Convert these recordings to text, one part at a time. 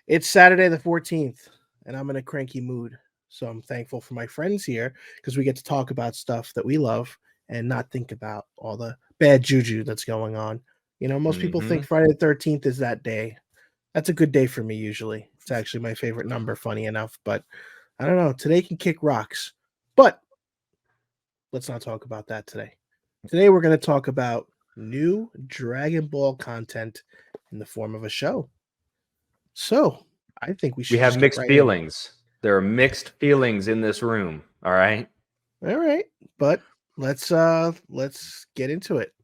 It's Saturday the 14th, and I'm in a cranky mood. So I'm thankful for my friends here because we get to talk about stuff that we love and not think about all the bad juju that's going on. Most people think Mhm. Friday the 13th is that day. That's a good day for me usually. It's actually my favorite number, funny enough, but I don't know. Today can kick rocks. But let's not talk about that today. Today we're going to talk about new Dragon Ball content in the form of a show. So I think we We should have just get mixed right in. feelings. There are mixed feelings in this room, all right? All right, but let's get into it.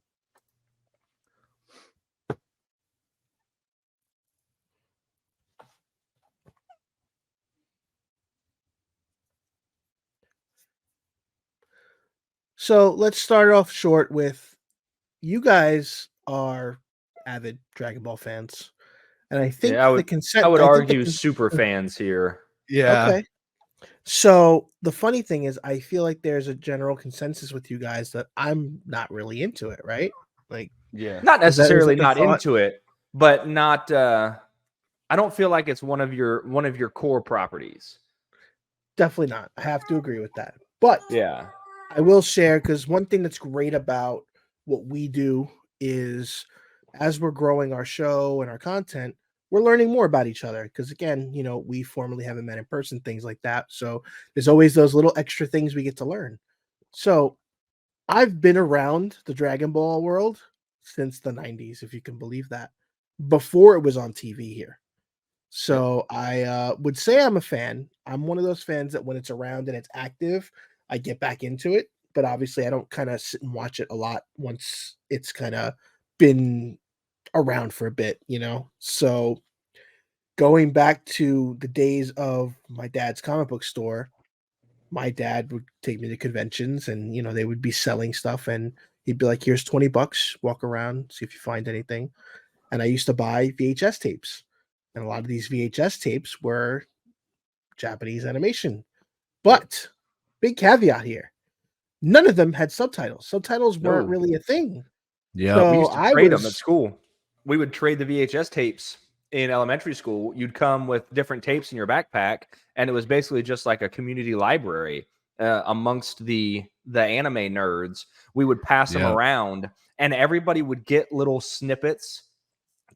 So let's start off short with you guys are avid Dragon Ball fans, and I Yeah, think the I consent. would I think the argue super fans here. Yeah. okay. So the funny thing is, I feel like there's a general consensus with you guys that I'm not really into it. Right? Like, Yeah. Not is necessarily that the not thought? into it, but not I don't feel like it's one of your core properties. Definitely not. I have to agree with that. But Yeah. I will share because one thing that's great about what we do is as we're growing our show and our content, we're learning more about each other. Because again, we formerly haven't met in person, things like that. So there's always those little extra things we get to learn. So I've been around the Dragon Ball world since the 90s, if you can believe that, before it was on TV here. Yep. So I would say I'm a fan. I'm one of those fans that when it's around and it's active, I get back into it. But obviously, I don't kind of sit and watch it a lot once it's kind of been around for a bit. So going back to the days of my dad's comic book store, my dad would take me to conventions and they would be selling stuff and he'd be like, here's 20 bucks, walk around, see if you find anything. And I used to buy VHS tapes. And a lot of these VHS tapes were Japanese animation. Yep. But big caveat here. None of them had subtitles. Subtitles weren't No. really a thing. Yep. We So used to I trade them at was school. We would trade the VHS tapes in elementary school. You'd come with different tapes in your backpack, and it was basically just like a community library amongst the anime nerds. We would pass them Yep. around, and everybody would get little snippets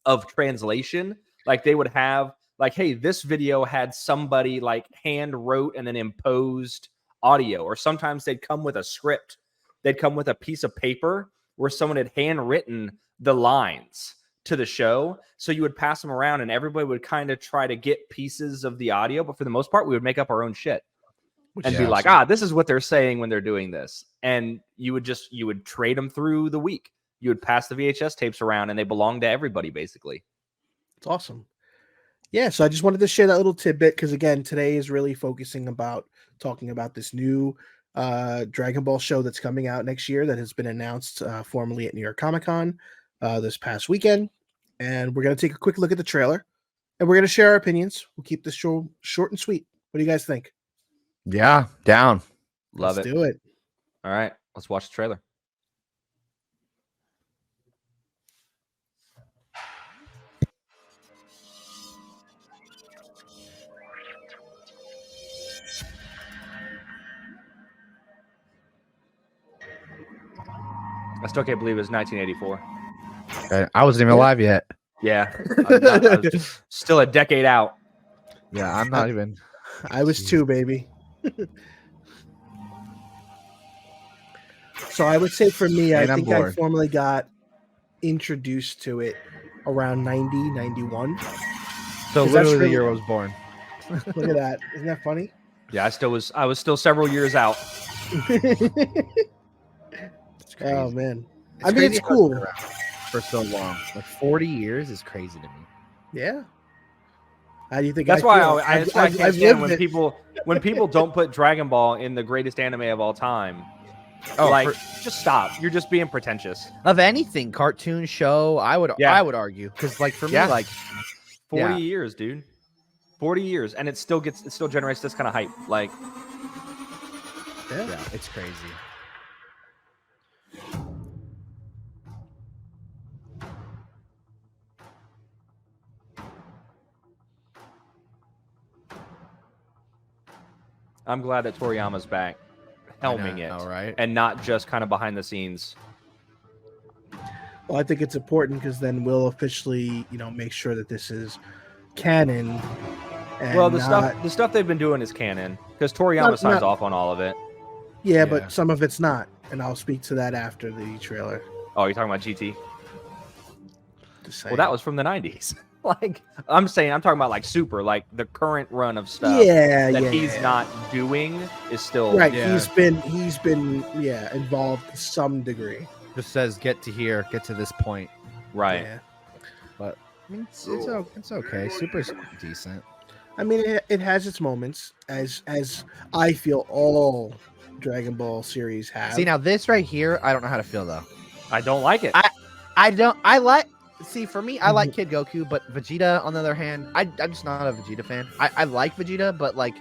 of translation. Like they would have like, hey, this video had somebody like hand wrote and then imposed audio, or sometimes they'd come with a script. They'd come with a piece of paper where someone had handwritten the lines to the show. So you would pass them around and everybody would kind of try to get pieces of the audio. But for the most part, we would make up our own shit which and is be Yeah. like, awesome. this is what they're saying when they're doing this. And you would trade them through the week. You would pass the VHS tapes around and they belonged to everybody basically. It's awesome. Yeah, so I just wanted to share that little tidbit because again, today is really focusing about talking about this new Dragon Ball show that's coming out next year that has been announced formally at New York Comic Con this past weekend. And we're going to take a quick look at the trailer and we're going to share our opinions. We'll keep this show short and sweet. What do you guys think? Yeah. Down. Love Let's it. do it. All right, let's watch the trailer. I still can't believe it was 1984. I wasn't even Yeah. alive yet. Yeah, I was still a decade out. Yeah. I'm not even. I was Jeez. too, baby. So I would say for me, I And I'm think I bored. formally got introduced to it around 90, 91. So Is that literally the true? year I was born. Look at that. Isn't that funny? Yeah, I was still several years out. It's crazy. Oh, man. It's I mean, it's crazy how it's been cool. around for so long. Like 40 years is crazy to me. Yeah. How do you think That's I why feel? that's why I can't I've stand lived it. when people don't put Dragon Ball in the greatest anime of all time. Oh, Like, just stop. You're just being pretentious. of anything, cartoon show, I would argue because like for me, Yeah. like 40 Yeah. years, dude. 40 years, and it still generates this kind of hype. Like, yeah, it's crazy. I'm glad that Toriyama's back, helming it, right? and not just kind of behind the scenes. Well, I think it's important because then we'll officially, make sure that this is canon. And Well, the stuff they've been doing is canon because Toriyama signs off on all of it. Yeah, but some of it's not, and I'll speak to that after the trailer. Oh, you're talking about GT? Well, that was from the 90s. I'm talking about like Super, like the current run of stuff. He's not doing is still right. Yeah. He's been involved to some degree. Just says get to this point. Right. Yeah. But I mean, it's okay. Super's decent. I mean, it has its moments, as I feel all Dragon Ball series have. See, now this right here, I don't know how to feel though. I don't like it. For me, I like Kid Goku, but Vegeta, on the other hand, I'm just not a Vegeta fan. I like Vegeta, but like,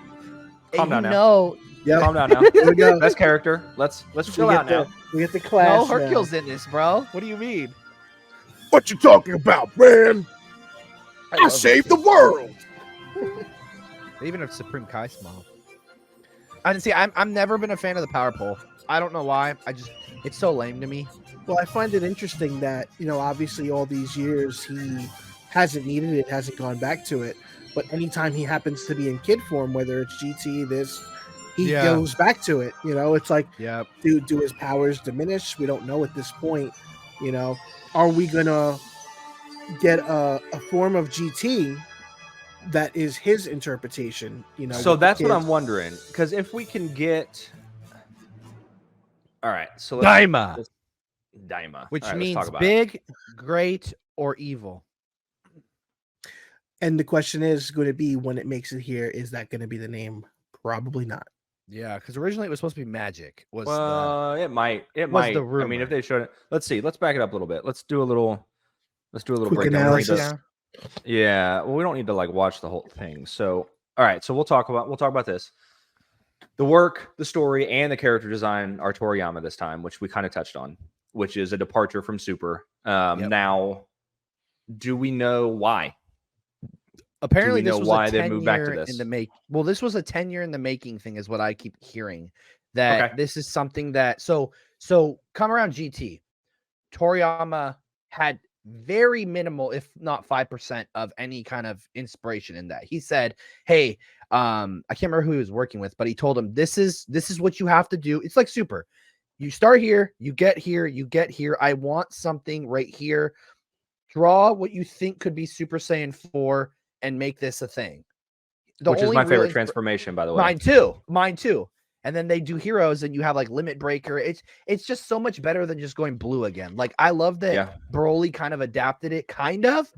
calm down now. Yeah, calm down now. Here we go. Best character. Let's chill out now. We get the class. No, Hercule's in this, bro. What do you mean? What you talking about, man? I saved the world. Even if Supreme Kai smile. I didn't see. I'm never been a fan of the power pole. I don't know why. It's so lame to me. Well, I find it interesting that, obviously all these years he hasn't needed it, hasn't gone back to it. But anytime he happens to be in kid form, whether it's GT, he goes back to it. It's like, do his powers diminish? We don't know at this point. Are we going to get a form of GT that is his interpretation? So that's what I'm wondering. Because if we can get... All right, so Daima. Which means big, great, or evil. And the question is going to be, when it makes it here, is that going to be the name? Probably not. Yeah, because originally it was supposed to be magic. It might. I mean, if they showed it, let's see. Let's back it up a little bit. Let's do a little breakdown. Yeah. Well, we don't need to watch the whole thing. So, all right. So we'll talk about this. The work, the story, and the character design are Toriyama this time, which we kind of touched on, which is a departure from Super. Now, do we know why? Apparently, this was why they moved back to this. Well, this was a 10-year in the making thing, is what I keep hearing. That this is something that so come around GT, Toriyama had very minimal, if not 5%, of any kind of inspiration in that. He said, "Hey, I can't remember who he was working with, but he told him this is what you have to do. It's like Super. You start here, you get here, you get here. I want something right here. Draw what you think could be Super Saiyan 4 and make this a thing." Which is my favorite transformation, by the way. Mine too. And then they do Heroes, and you have Limit Breaker. It's just so much better than just going blue again. I love that Broly kind of adapted it,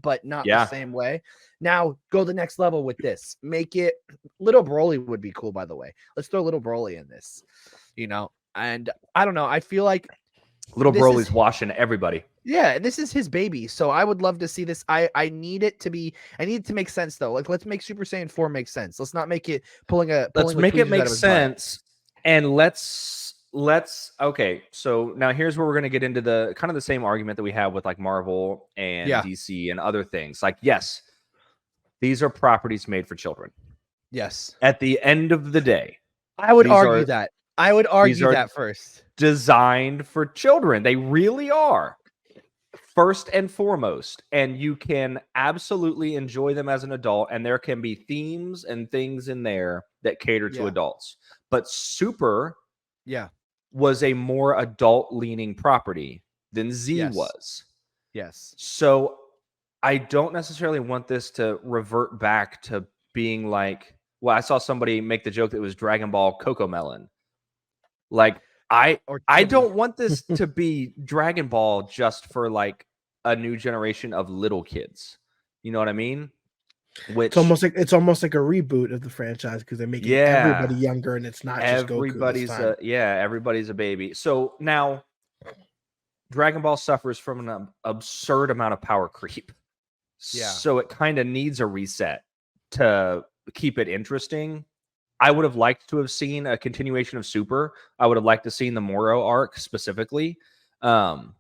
but not the same way. Now go the next level with this. Make it Little Broly would be cool, by the way. Let's throw Little Broly in this. And I don't know. I feel like Little Broly's washing everybody. Yeah, this is his baby. So I would love to see this. I need it to make sense though. Let's make Super Saiyan 4 make sense. Let's not make it let's make it make sense. And let's okay. So now here's where we're going to get into the kind of the same argument that we have with Marvel and DC and other things. Yes, these are properties made for children. Yes. At the end of the day, I would argue that. I would argue that first. Designed for children. They really are. First and foremost, and you can absolutely enjoy them as an adult, and there can be themes and things in there that cater to adults. But Super was a more adult-leaning property than Z was. Yes. So I don't necessarily want this to revert back to being I saw somebody make the joke that it was Dragon Ball Cocomelon. I don't want this to be Dragon Ball just for a new generation of little kids. You know what I mean? It's almost like a reboot of the franchise because they're making everybody younger, and it's not just Goku. Everybody's a baby. So now Dragon Ball suffers from an absurd amount of power creep. Yeah. So it kind of needs a reset to keep it interesting. I would have liked to have seen a continuation of Super. I would have liked to seen the Moro arc specifically, the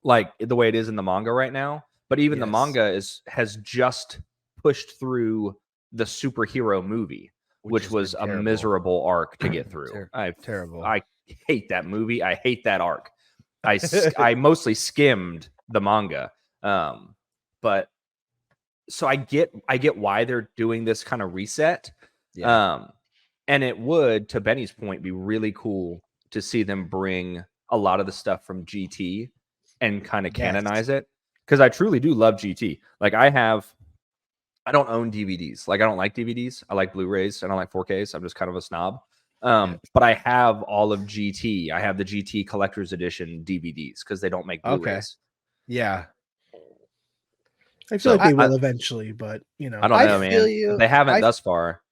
way it is in the manga right now. But even the manga has just pushed through the superhero movie. which was a miserable arc to get through. Terrible. I hate that movie. I hate that arc. I mostly skimmed the manga. But so I get why they're doing this kind of reset. Yeah. And it would, to Benny's point, be really cool to see them bring a lot of the stuff from GT and kind of canonize it. Because I truly do love GT. Like I don't own DVDs. Like I don't like DVDs. I like Blu-rays. I don't like 4Ks. I'm just kind of a snob. But I have all of GT. I have the GT Collector's Edition DVDs because they don't make Blu-rays. Okay. Yeah. I feel like they will eventually, but you know, I don't know, man. They haven't thus far.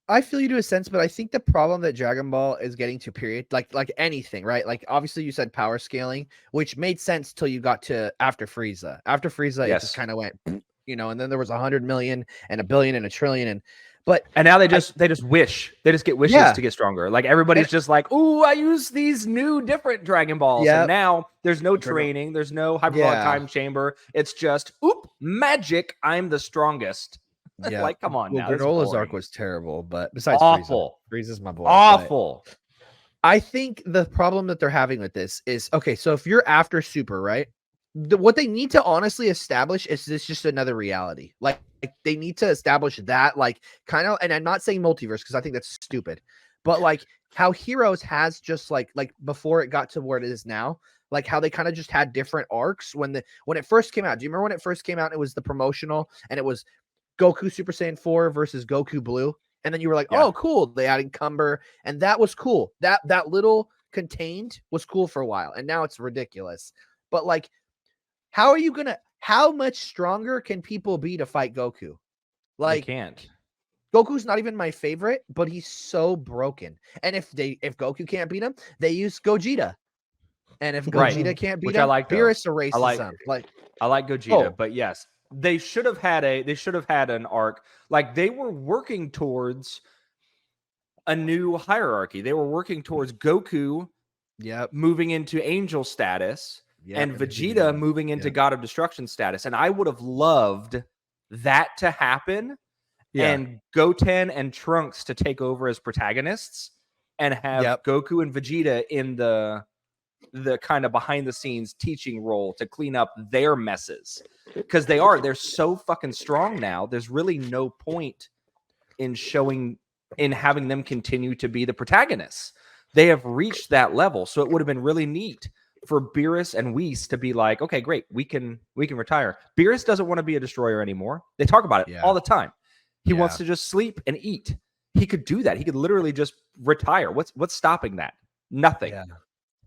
I feel you to a sense, but I think the problem that Dragon Ball is getting to, period, like anything, right? Like obviously you said power scaling, which made sense till you got to after Frieza. After Frieza, it just kind of went, you know, and then there was 100 million and a billion and a trillion, and now they just wish. They just get wishes to get stronger. Like everybody's just like, ooh, I use these new different Dragon Balls. And now there's no training, there's no hyperbolic time chamber. It's just magic, I'm the strongest. Yeah, like come on now. Granola's arc was terrible, but besides awful. Frieza's my boy. Awful. I think the problem that they're having with this is okay. So if you're after Super, right? What they need to honestly establish is this just another reality. Like they need to establish that, like kind of. And I'm not saying multiverse because I think that's stupid, but like how Heroes has just like before it got to where it is now. Like how they kind of just had different arcs when it first came out. Do you remember when it first came out? It was the promotional, and it was Goku Super Saiyan 4 versus Goku Blue. And then you were like, oh, cool. They added Cumber. And that was cool. That little contained was cool for a while. And now it's ridiculous. But like, how much stronger can people be to fight Goku? Like, they can't. Goku's not even my favorite, but he's so broken. And if Goku can't beat him, they use Gogeta. And if Gogeta can't beat him, Beerus erases him. I like Gogeta, but yes. They should have had an arc. Like they were working towards a new hierarchy. They were working towards Goku moving into angel status and Vegeta moving into God of Destruction status. And I would have loved that to happen and Goten and Trunks to take over as protagonists and have Goku and Vegeta in the kind of behind the scenes teaching role to clean up their messes, because they're so fucking strong now. There's really no point in having them continue to be the protagonists. They have reached that level. So it would have been really neat for Beerus and Whis to be like, okay, great. We can retire. Beerus doesn't want to be a destroyer anymore. They talk about it all the time. He wants to just sleep and eat. He could do that. He could literally just retire. What's stopping that? Nothing. Yeah.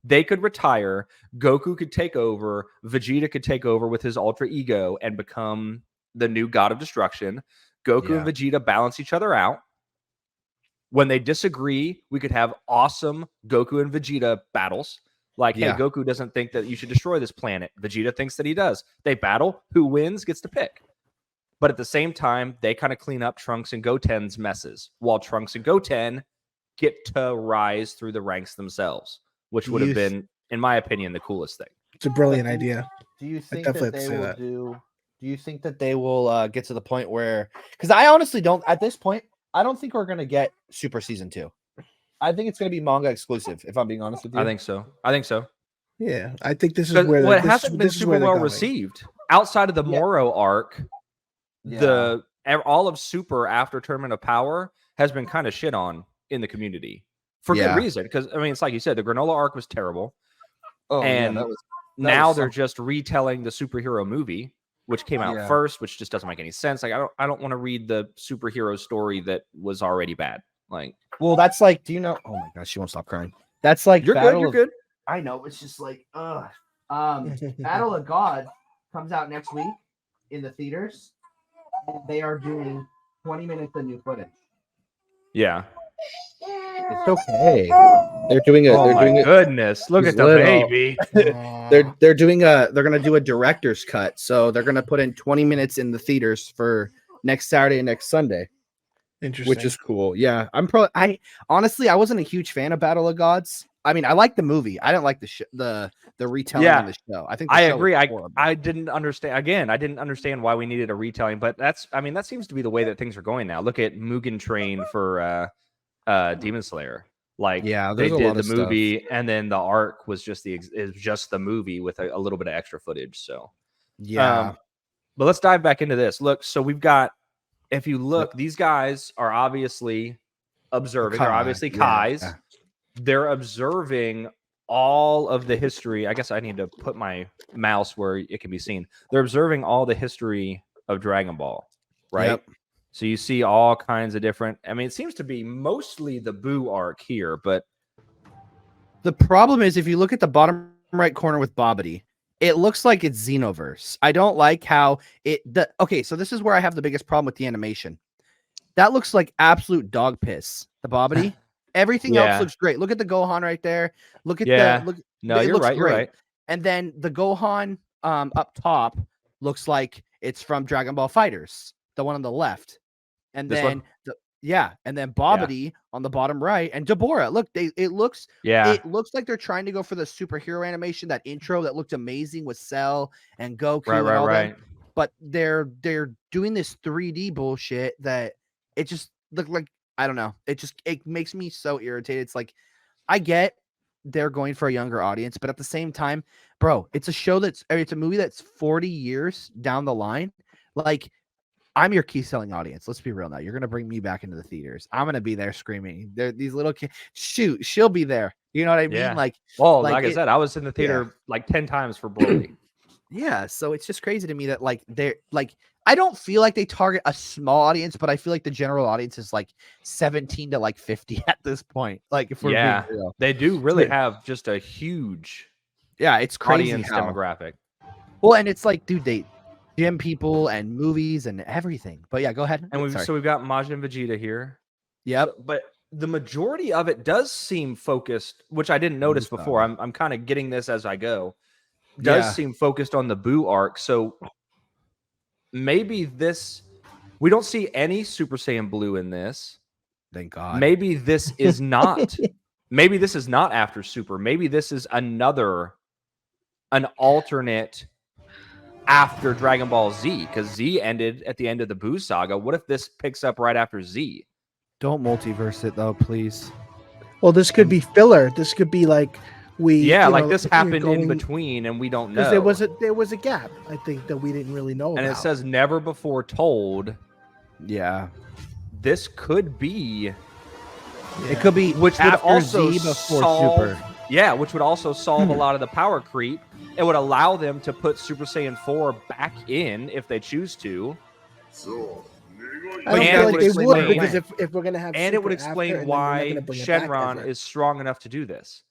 They could retire. Goku could take over. Vegeta could take over with his ultra ego and become the new God of Destruction. Goku and Vegeta balance each other out. When they disagree, we could have awesome Goku and Vegeta battles. Like, hey, Goku doesn't think that you should destroy this planet. Vegeta thinks that he does. They battle. Who wins gets to pick. But at the same time, they kind of clean up Trunks and Goten's messes, while Trunks and Goten get to rise through the ranks themselves, which would have been, in my opinion, the coolest thing. It's a brilliant idea. Do you think that they will do you think that they will get to the point where, because I honestly don't, at this point, I don't think we're going to get Super Season 2. I think it's going to be manga exclusive, if I'm being honest with you. I think so. Yeah, I think this is where it hasn't been super well received. Outside of the Moro arc, all of Super after Tournament of Power has been kind of shit on in the community for good reason. Because I mean, it's like you said, the Granola arc was terrible, now they're just retelling the superhero movie, which came out first, which just doesn't make any sense. Like I don't want to read the superhero story that was already bad. Like, well, that's like, do you know? Oh my gosh, she won't stop crying. That's like you're good. I know, it's just like, Battle of God comes out next week in the theaters, and they are doing 20 minutes of new footage. Yeah, it's okay. They're doing a. Oh my goodness! Look at the baby. They're gonna do a director's cut, so they're gonna put in 20 minutes in the theaters for next Saturday and next Sunday. Interesting. Which is cool. Yeah, I honestly, I wasn't a huge fan of Battle of Gods. I mean, I like the movie. I didn't like the retelling of the show. I think I agree. I didn't understand. Again, I didn't understand why we needed a retelling, but that seems to be the way that things are going now. Look at Mugen Train for Demon Slayer. Like, they did the movie, and then the arc was just the movie with a little bit of extra footage. So but let's dive back into this. Look, so we've got. If you look, these guys are obviously observing. They're obviously Kais. Yeah. They're observing all of the history. I guess I need to put my mouse where it can be seen. They're observing all the history of Dragon Ball, right? Yep. So you see all kinds of different. I mean, it seems to be mostly the Buu arc here, but the problem is if you look at the bottom right corner with Babidi, it looks like it's Xenoverse. I don't like how okay, so this is where I have the biggest problem with the animation. That looks like absolute dog piss. The Babidi. Everything else looks great. Look at the Gohan right there. Look at you're right. You're right. And then the Gohan up top looks like it's from Dragon Ball Fighters, the one on the left. And then and then Babidi on the bottom right, and Deborah. Look, it looks like they're trying to go for the superhero animation, that intro that looked amazing with Cell and Goku and all that. But they're doing this 3D bullshit that it just looked like, I don't know. It makes me so irritated. It's like, I get they're going for a younger audience, but at the same time, bro, it's a movie that's 40 years down the line. Like, I'm your key selling audience. Let's be real now. You're going to bring me back into the theaters. I'm going to be there screaming. These little kids. Shoot, she'll be there. You know what I mean? Yeah. Like I said, I was in the theater like 10 times for Broly. Yeah. So it's just crazy to me that they're like, I don't feel like they target a small audience, but I feel like the general audience is like 17 to like 50 at this point. Like, if we're being real. They do really have just a huge it's crazy audience demographic. Well, and it's like, dude, gym people and movies and everything. But yeah, go ahead. And we've got Majin Vegeta here. Yep. But the majority of it does seem focused, which I didn't notice before. I'm kind of getting this as I go. Does seem focused on the Buu arc. So maybe we don't see any Super Saiyan Blue in this. Thank God. Maybe this is not. Maybe this is not after Super. Maybe this is an alternate after Dragon Ball Z, because Z ended at the end of the Buu saga. What if this picks up right after Z? Don't multiverse it though, please. Well, this could be filler. This could be like this happened in between and we don't know. There was a gap, I think, that we didn't really know and about. It says never before told. Yeah. This could be it could be which would also Z before Super. Yeah, which would also solve a lot of the power creep. It would allow them to put Super Saiyan 4 back in if they choose to. I don't feel like they would, because if we're going to have and it would explain why Shenron is strong enough to do this.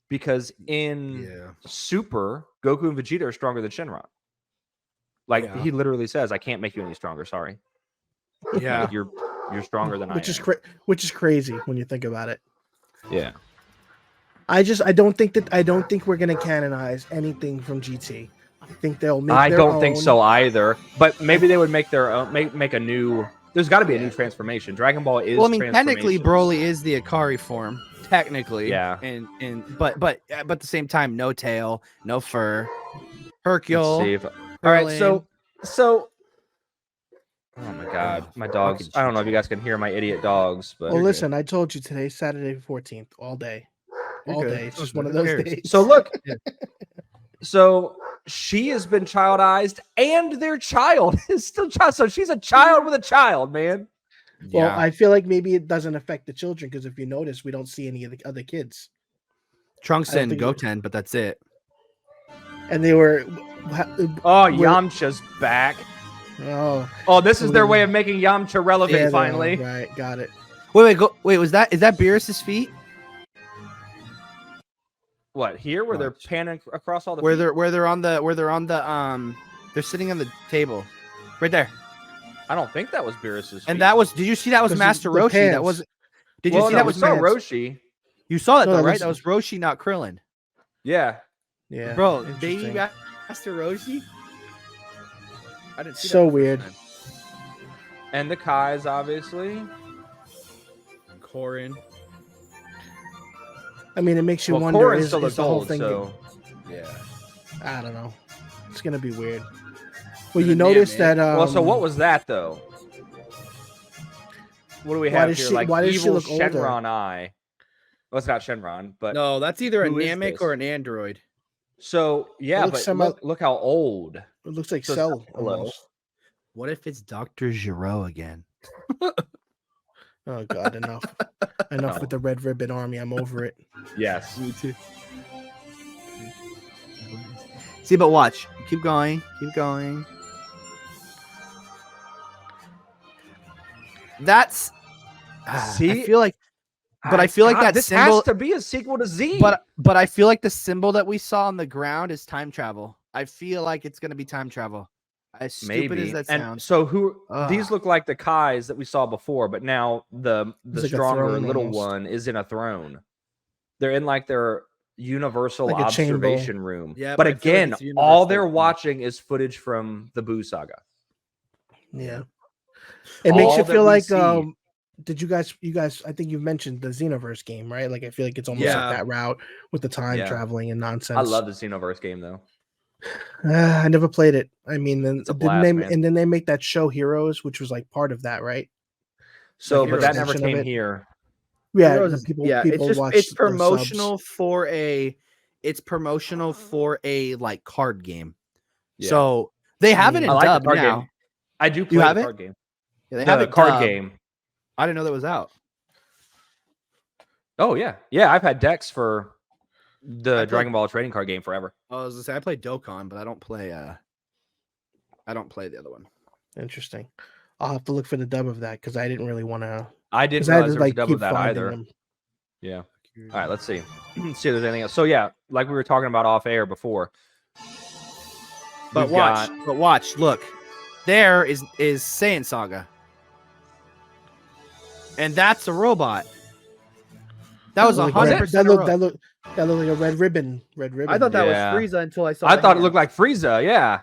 Because in Super, Goku and Vegeta are stronger than Shenron. Like, he literally says, I can't make you any stronger, sorry. Yeah. Like, you're stronger than which is crazy when you think about it. Yeah. I don't think we're going to canonize anything from GT. I think they'll make their own. Think so either. But maybe they would make their own, make a new. There's got to be a new transformation. Dragon Ball is. Well, I mean, technically, Broly is the Akari form. Technically, yeah. But at the same time, no tail, no fur. Hercule. All right, so. Oh my God, my dogs! I don't know if you guys can hear my idiot dogs, but. Well, listen, I told you today, Saturday 14th, all day. All day. It's just one of those days. So look, so she has been childized, and their child is still child. So she's a child with a child, man. Well, I feel like maybe it doesn't affect the children, because if you notice, we don't see any of the other kids. Trunks and Goten, but that's it. And they were. Yamcha's back. Oh, this is their way of making Yamcha relevant. Finally, right? Got it. Wait. Is that Beerus's feet? What, here where they're panning across all the where they're on the they're sitting on the table right there. I don't think that was Beerus's feet. And did you see that was Master Roshi? That was Did you see that was Roshi? You saw that though, right? That was Roshi, not Krillin. Yeah. Bro, baby Master Roshi. I didn't see so weird. And the Kais, obviously. Korin. I mean, it makes you wonder. Is the whole thing? Yeah. I don't know. It's gonna be weird. Well, you notice that. Well, so what was that though? What do we have here? Like evil Shenron Eye. Well, it's not Shenron, but no, that's either a Namek or an android. So yeah, but look how old. It looks like Cell almost. What if it's Dr. Giro again? Oh God, enough with the Red Ribbon Army. I'm over it. Yes, me too. See, but watch. Keep going. That's. See, I feel like, but I feel like that this symbol has to be a sequel to Z. But I feel like the symbol that we saw on the ground is time travel. I feel like it's gonna be time travel. As stupid as that sounds. And so these look like the Kais that we saw before, but now the stronger little one is in a throne. They're in like their universal observation room. Yeah, but again, all they're watching is footage from the Boo saga. Yeah. It makes you feel like did you guys I think you've mentioned the Xenoverse game, right? Like I feel like it's almost like that route with the time traveling and nonsense. I love the Xenoverse game though. I never played it. I mean, then they make that show Heroes, which was like part of that, right? So, but that never came here. Yeah, Heroes, people it's promotional for a like card game. Yeah. So they have it in dub now. Game. I do play the card game. Yeah, they have a card game. I didn't know that was out. Oh yeah, I've had decks for the Dragon Ball trading card game forever. I was gonna say I play Dokkan, but I don't play the other one. Interesting. I'll have to look for the dub of that because I didn't really want to. I didn't realize there was a dub of that either. Them. Yeah. All right, let's see. See if there's anything else. So yeah, like we were talking about off air before. But watch, look. There is Saiyan Saga. And that's a robot. That was 100%. That looked like a red ribbon. I thought that was Frieza until I saw. I thought it looked like Frieza. Yeah.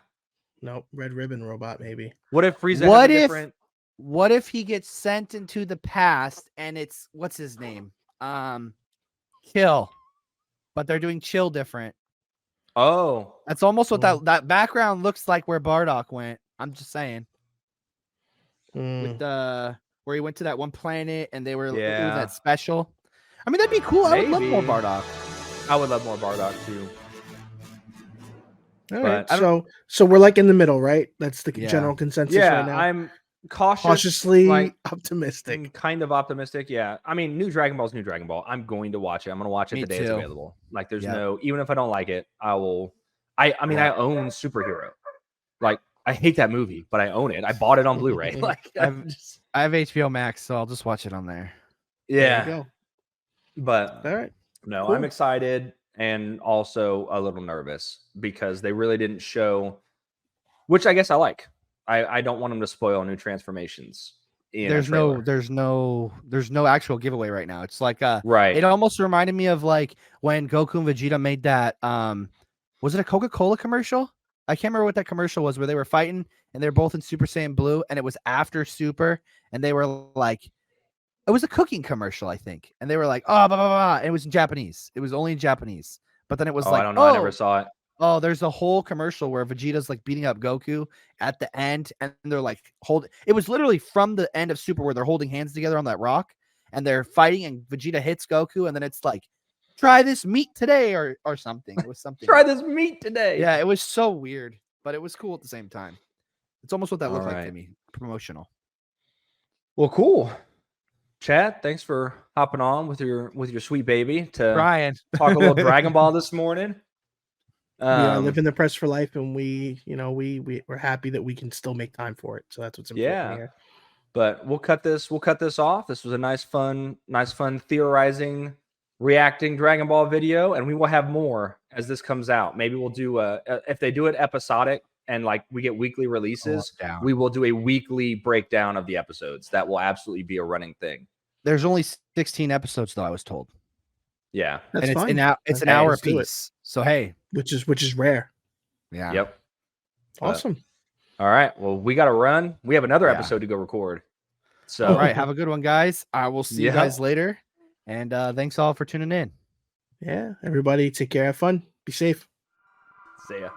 No, red ribbon robot. Maybe. What if Frieza? What if he gets sent into the past and it's what's his name? Kill, but they're doing Chill different. Oh, that's almost what that background looks like. Where Bardock went. I'm just saying. With the where he went to that one planet and they were doing that special. I mean, that'd be cool. I would love more Bardock. I would love more Bardock too. All right. So we're like in the middle, right? That's the general consensus right now. I'm cautiously optimistic. Kind of optimistic, yeah. I mean, new Dragon Ball is new Dragon Ball. I'm going to watch it. I'm going to watch it the day it's available. Like, there's no, even if I don't like it, I will. I mean, I own Superhero. Like, I hate that movie, but I own it. I bought it on Blu-ray. Like, I have HBO Max, so I'll just watch it on there. Yeah. There you go. But all right. No, cool. I'm excited and also a little nervous because they really didn't show, which I guess I like. I don't want them to spoil new transformations. There's no actual giveaway right now. It's like right. It almost reminded me of like when Goku and Vegeta made that was it a Coca-Cola commercial? I can't remember what that commercial was where they were fighting and they're both in Super Saiyan Blue and it was after Super and they were like it was a cooking commercial, I think. And they were like, oh, blah, blah, blah. And it was in Japanese. It was only in Japanese. But then it was like, I don't know. I never saw it. Oh, there's a whole commercial where Vegeta's like beating up Goku at the end. And they're like, it was literally from the end of Super where they're holding hands together on that rock. And they're fighting and Vegeta hits Goku. And then it's like, try this meat today or something. It was something. Try this meat today. Yeah, it was so weird. But it was cool at the same time. It's almost what that looked like to me. Promotional. Well, cool. Chad, thanks for hopping on with your sweet baby to Brian talk a little Dragon Ball this morning. I live in the press for life, and we're happy that we can still make time for it. So that's what's important here. But we'll cut this off. This was a nice fun theorizing, reacting Dragon Ball video, and we will have more as this comes out. Maybe we'll do if they do it episodic. And like we get weekly releases, we will do a weekly breakdown of the episodes. That will absolutely be a running thing. There's only 16 episodes, though. I was told. Yeah, that's and fine. It's an hour a piece. So hey, which is rare. Yeah. Yep. Awesome. All right. Well, we got to run. We have another episode to go record. So all right. Have a good one, guys. I will see you guys later. And thanks all for tuning in. Yeah, everybody take care, have fun, be safe. See ya.